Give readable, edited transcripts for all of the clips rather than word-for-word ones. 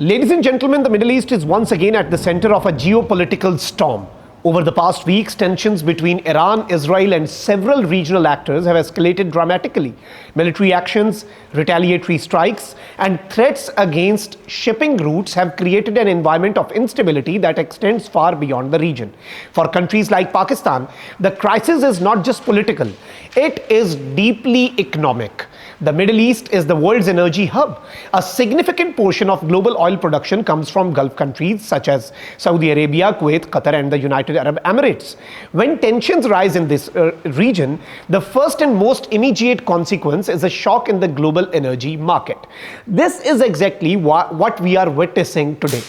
Ladies and gentlemen, the Middle East is once again at the center of a geopolitical storm. Over the past weeks, tensions between Iran, Israel, and several regional actors have escalated dramatically. Military actions, retaliatory strikes, and threats against shipping routes have created an environment of instability that extends far beyond the region. For countries like Pakistan, the crisis is not just political, it is deeply economic. The Middle East is the world's energy hub. A significant portion of global oil production comes from Gulf countries such as Saudi Arabia, Kuwait, Qatar, and the United Arab Emirates. When tensions rise in this region, the first and most immediate consequence is a shock in the global energy market. This is exactly what we are witnessing today.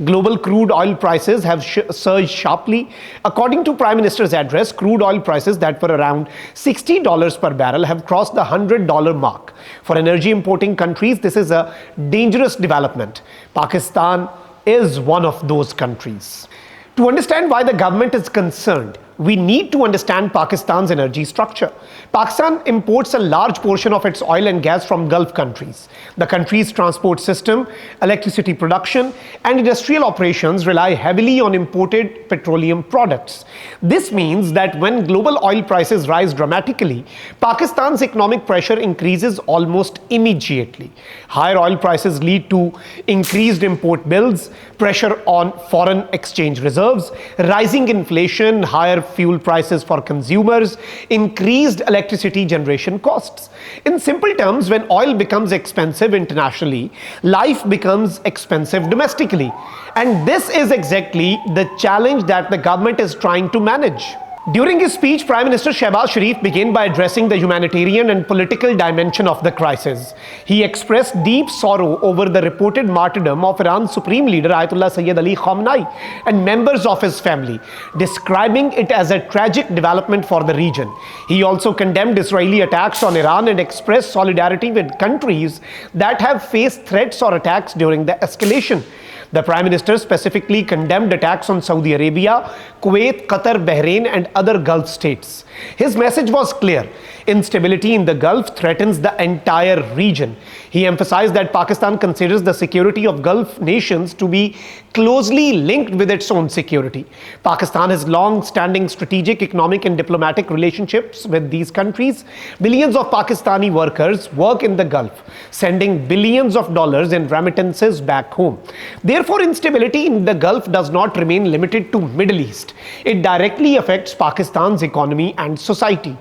Global crude oil prices have surged sharply. According to Prime Minister's address, crude oil prices that were around $60 per barrel have crossed the $100 mark. For energy importing countries, this is a dangerous development. Pakistan is one of those countries. To understand why the government is concerned, we need to understand Pakistan's energy structure. Pakistan imports a large portion of its oil and gas from Gulf countries. The country's transport system, electricity production, and industrial operations rely heavily on imported petroleum products. This means that when global oil prices rise dramatically, Pakistan's economic pressure increases almost immediately. Higher oil prices lead to increased import bills, pressure on foreign exchange reserves, rising inflation, higher fuel prices for consumers, increased electricity generation costs. In simple terms, when oil becomes expensive internationally, life becomes expensive domestically. And this is exactly the challenge that the government is trying to manage. During his speech, Prime Minister Shehbaz Sharif began by addressing the humanitarian and political dimension of the crisis. He expressed deep sorrow over the reported martyrdom of Iran's Supreme Leader Ayatollah Sayyid Ali Khamenei and members of his family, describing it as a tragic development for the region. He also condemned Israeli attacks on Iran and expressed solidarity with countries that have faced threats or attacks during the escalation. The Prime Minister specifically condemned attacks on Saudi Arabia, Kuwait, Qatar, Bahrain, and other Gulf states. His message was clear: instability in the Gulf threatens the entire region. He emphasized that Pakistan considers the security of Gulf nations to be closely linked with its own security. Pakistan has long-standing strategic, economic, and diplomatic relationships with these countries. Billions of Pakistani workers work in the Gulf, sending billions of dollars in remittances back home. Therefore, instability in the Gulf does not remain limited to Middle East. It directly affects Pakistan's economy and society.